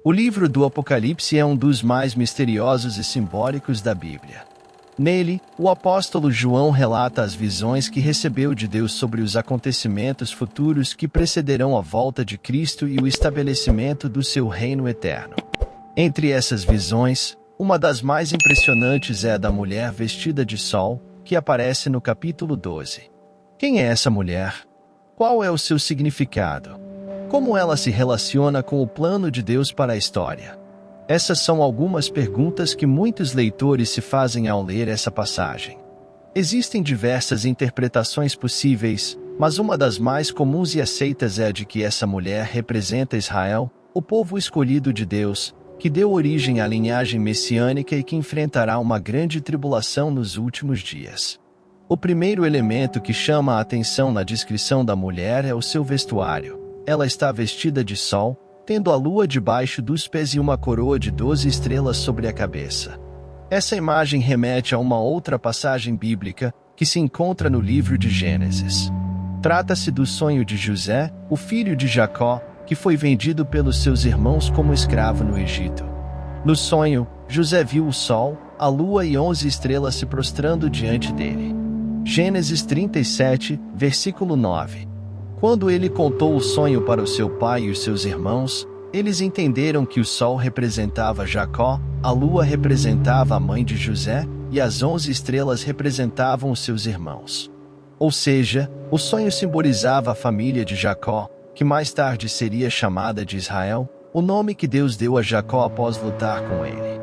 O livro do Apocalipse é um dos mais misteriosos e simbólicos da Bíblia. Nele, o apóstolo João relata as visões que recebeu de Deus sobre os acontecimentos futuros que precederão a volta de Cristo e o estabelecimento do seu reino eterno. Entre essas visões, uma das mais impressionantes é a da mulher vestida de sol, que aparece no capítulo 12. Quem é essa mulher? Qual é o seu significado? Como ela se relaciona com o plano de Deus para a história? Essas são algumas perguntas que muitos leitores se fazem ao ler essa passagem. Existem diversas interpretações possíveis, mas uma das mais comuns e aceitas é a de que essa mulher representa Israel, o povo escolhido de Deus, que deu origem à linhagem messiânica e que enfrentará uma grande tribulação nos últimos dias. O primeiro elemento que chama a atenção na descrição da mulher é o seu vestuário. Ela está vestida de sol, tendo a lua debaixo dos pés e uma coroa de 12 estrelas sobre a cabeça. Essa imagem remete a uma outra passagem bíblica, que se encontra no livro de Gênesis. Trata-se do sonho de José, o filho de Jacó, que foi vendido pelos seus irmãos como escravo no Egito. No sonho, José viu o sol, a lua e 11 estrelas se prostrando diante dele. Gênesis 37, versículo 9. Quando ele contou o sonho para o seu pai e os seus irmãos, eles entenderam que o sol representava Jacó, a lua representava a mãe de José, e as 11 estrelas representavam os seus irmãos. Ou seja, o sonho simbolizava a família de Jacó, que mais tarde seria chamada de Israel, o nome que Deus deu a Jacó após lutar com ele.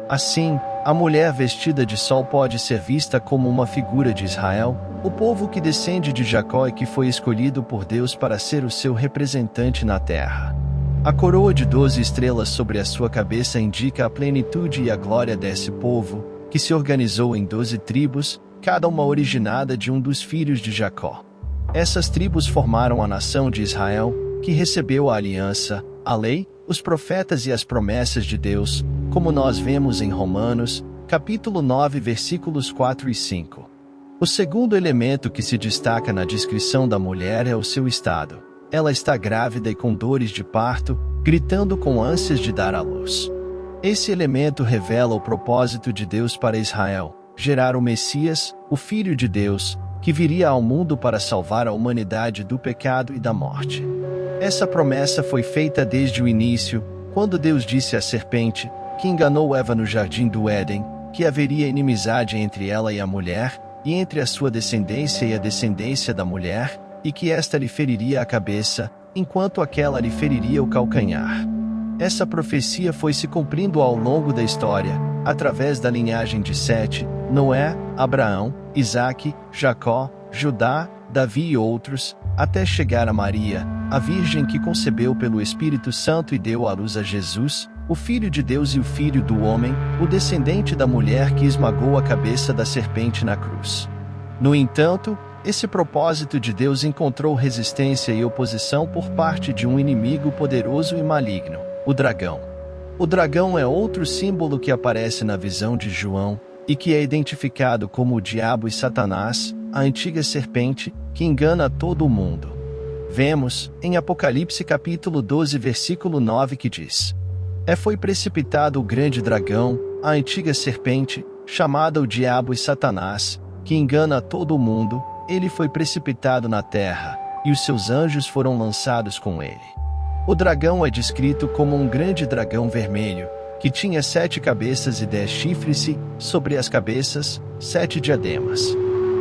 Assim, a mulher vestida de sol pode ser vista como uma figura de Israel, o povo que descende de Jacó e que foi escolhido por Deus para ser o seu representante na terra. A coroa de 12 estrelas sobre a sua cabeça indica a plenitude e a glória desse povo, que se organizou em 12 tribos, cada uma originada de um dos filhos de Jacó. Essas tribos formaram a nação de Israel, que recebeu a aliança, a lei, os profetas e as promessas de Deus, como nós vemos em Romanos, capítulo 9, versículos 4 e 5. O segundo elemento que se destaca na descrição da mulher é o seu estado. Ela está grávida e com dores de parto, gritando com ânsias de dar à luz. Esse elemento revela o propósito de Deus para Israel, gerar o Messias, o Filho de Deus, que viria ao mundo para salvar a humanidade do pecado e da morte. Essa promessa foi feita desde o início, quando Deus disse à serpente, que enganou Eva no jardim do Éden, que haveria inimizade entre ela e a mulher, e entre a sua descendência e a descendência da mulher, e que esta lhe feriria a cabeça, enquanto aquela lhe feriria o calcanhar. Essa profecia foi se cumprindo ao longo da história, através da linhagem de Sete, Noé, Abraão, Isaque, Jacó, Judá, Davi e outros, até chegar a Maria, a Virgem que concebeu pelo Espírito Santo e deu à luz a Jesus, o Filho de Deus e o Filho do homem, o descendente da mulher que esmagou a cabeça da serpente na cruz. No entanto, esse propósito de Deus encontrou resistência e oposição por parte de um inimigo poderoso e maligno, o dragão. O dragão é outro símbolo que aparece na visão de João, e que é identificado como o diabo e Satanás, a antiga serpente, que engana todo o mundo. Vemos, em Apocalipse capítulo 12 versículo 9 que diz: foi precipitado o grande dragão, a antiga serpente, chamada o diabo e Satanás, que engana todo o mundo, ele foi precipitado na terra, e os seus anjos foram lançados com ele. O dragão é descrito como um grande dragão vermelho, que tinha 7 cabeças e 10 chifres e, sobre as cabeças, 7 diademas.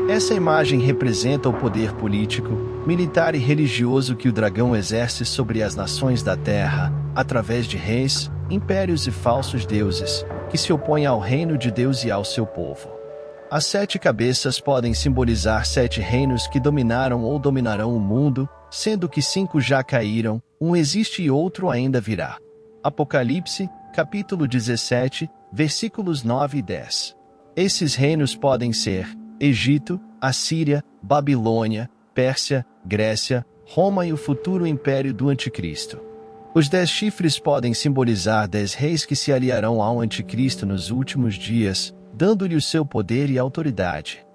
Essa imagem representa o poder político, militar e religioso que o dragão exerce sobre as nações da terra, através de reis, impérios e falsos deuses, que se opõem ao reino de Deus e ao seu povo. As 7 cabeças podem simbolizar 7 reinos que dominaram ou dominarão o mundo, sendo que 5 já caíram, um existe e outro ainda virá. Apocalipse, capítulo 17, versículos 9 e 10. Esses reinos podem ser Egito, Assíria, Babilônia, Pérsia, Grécia, Roma e o futuro império do Anticristo. Os 10 chifres podem simbolizar 10 reis que se aliarão ao Anticristo nos últimos dias, dando-lhe o seu poder e autoridade.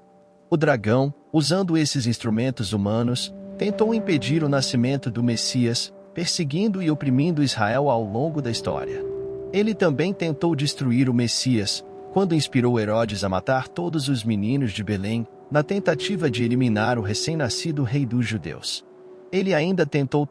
O dragão, usando esses instrumentos humanos, tentou impedir o nascimento do Messias, perseguindo e oprimindo Israel ao longo da história. Ele também tentou destruir o Messias, quando inspirou Herodes a matar todos os meninos de Belém, na tentativa de eliminar o recém-nascido rei dos judeus. Ele ainda tentou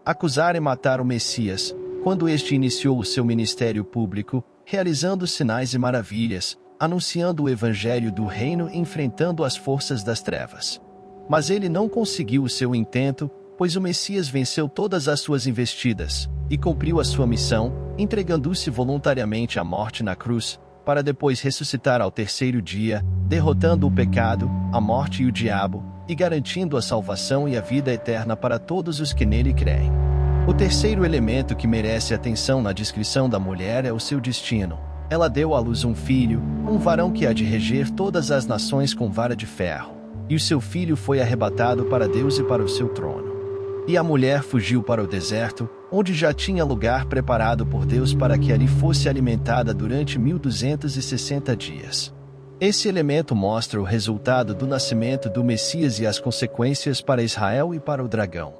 acusar e matar o Messias, quando este iniciou o seu ministério público, realizando sinais e maravilhas, anunciando o evangelho do reino e enfrentando as forças das trevas. Mas ele não conseguiu o seu intento, pois o Messias venceu todas as suas investidas, e cumpriu a sua missão, entregando-se voluntariamente à morte na cruz, para depois ressuscitar ao terceiro dia, derrotando o pecado, a morte e o diabo, e garantindo a salvação e a vida eterna para todos os que nele creem. O terceiro elemento que merece atenção na descrição da mulher é o seu destino. Ela deu à luz um filho, um varão que há de reger todas as nações com vara de ferro. E o seu filho foi arrebatado para Deus e para o seu trono. E a mulher fugiu para o deserto, onde já tinha lugar preparado por Deus para que ali fosse alimentada durante 1260 dias. Esse elemento mostra o resultado do nascimento do Messias e as consequências para Israel e para o dragão.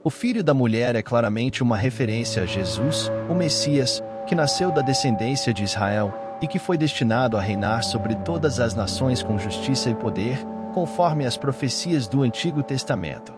O filho da mulher é claramente uma referência a Jesus, o Messias, que nasceu da descendência de Israel e que foi destinado a reinar sobre todas as nações com justiça e poder, conforme as profecias do Antigo Testamento.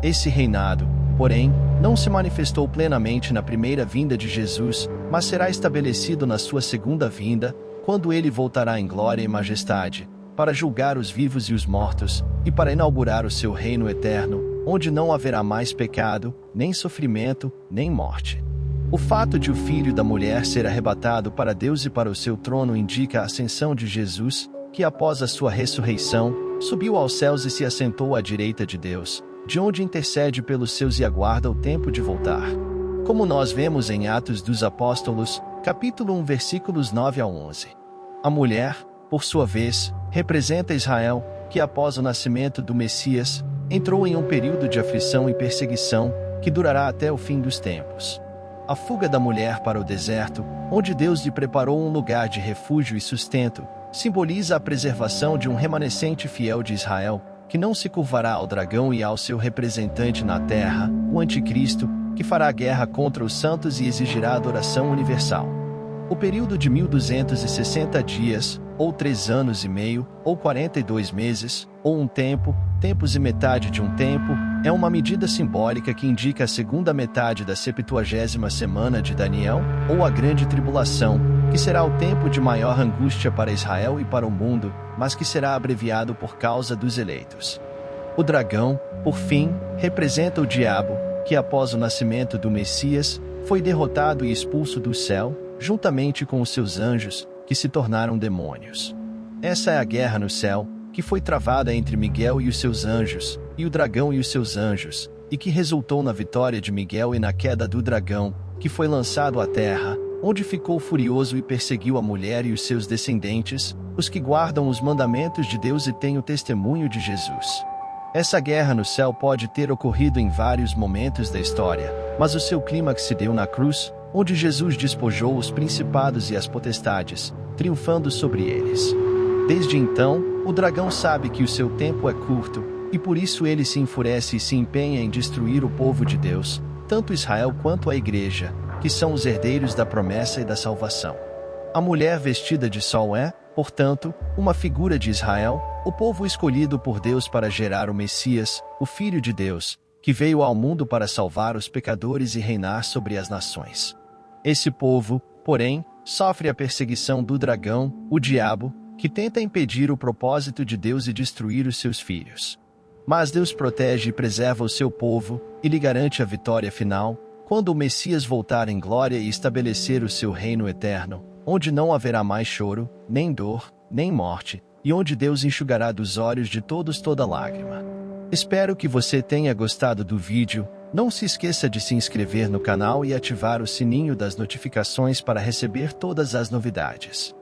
Esse reinado, porém, não se manifestou plenamente na primeira vinda de Jesus, mas será estabelecido na sua segunda vinda, quando ele voltará em glória e majestade, para julgar os vivos e os mortos, e para inaugurar o seu reino eterno, onde não haverá mais pecado, nem sofrimento, nem morte. O fato de o filho da mulher ser arrebatado para Deus e para o seu trono indica a ascensão de Jesus, que após a sua ressurreição, subiu aos céus e se assentou à direita de Deus, de onde intercede pelos seus e aguarda o tempo de voltar. Como nós vemos em Atos dos Apóstolos, capítulo 1, versículos 9 a 11. A mulher, por sua vez, representa Israel, que após o nascimento do Messias, entrou em um período de aflição e perseguição, que durará até o fim dos tempos. A fuga da mulher para o deserto, onde Deus lhe preparou um lugar de refúgio e sustento, simboliza a preservação de um remanescente fiel de Israel, que não se curvará ao dragão e ao seu representante na terra, o Anticristo, que fará guerra contra os santos e exigirá adoração universal. O período de 1260 dias, ou 3 anos e meio, ou 42 meses, ou um tempo, tempos e metade de um tempo, é uma medida simbólica que indica a segunda metade da 70ª semana de Daniel, ou a grande tribulação, que será o tempo de maior angústia para Israel e para o mundo, mas que será abreviado por causa dos eleitos. O dragão, por fim, representa o diabo, que após o nascimento do Messias, foi derrotado e expulso do céu, juntamente com os seus anjos, que se tornaram demônios. Essa é a guerra no céu, que foi travada entre Miguel e os seus anjos, e o dragão e os seus anjos, e que resultou na vitória de Miguel e na queda do dragão, que foi lançado à terra, onde ficou furioso e perseguiu a mulher e os seus descendentes, os que guardam os mandamentos de Deus e têm o testemunho de Jesus. Essa guerra no céu pode ter ocorrido em vários momentos da história, mas o seu clímax se deu na cruz, onde Jesus despojou os principados e as potestades, triunfando sobre eles. Desde então, o dragão sabe que o seu tempo é curto, e por isso ele se enfurece e se empenha em destruir o povo de Deus, tanto Israel quanto a igreja, que são os herdeiros da promessa e da salvação. A mulher vestida de sol é, portanto, uma figura de Israel, o povo escolhido por Deus para gerar o Messias, o Filho de Deus, que veio ao mundo para salvar os pecadores e reinar sobre as nações. Esse povo, porém, sofre a perseguição do dragão, o diabo, que tenta impedir o propósito de Deus e destruir os seus filhos. Mas Deus protege e preserva o seu povo, e lhe garante a vitória final, quando o Messias voltar em glória e estabelecer o seu reino eterno, onde não haverá mais choro, nem dor, nem morte, e onde Deus enxugará dos olhos de todos toda lágrima. Espero que você tenha gostado do vídeo. Não se esqueça de se inscrever no canal e ativar o sininho das notificações para receber todas as novidades.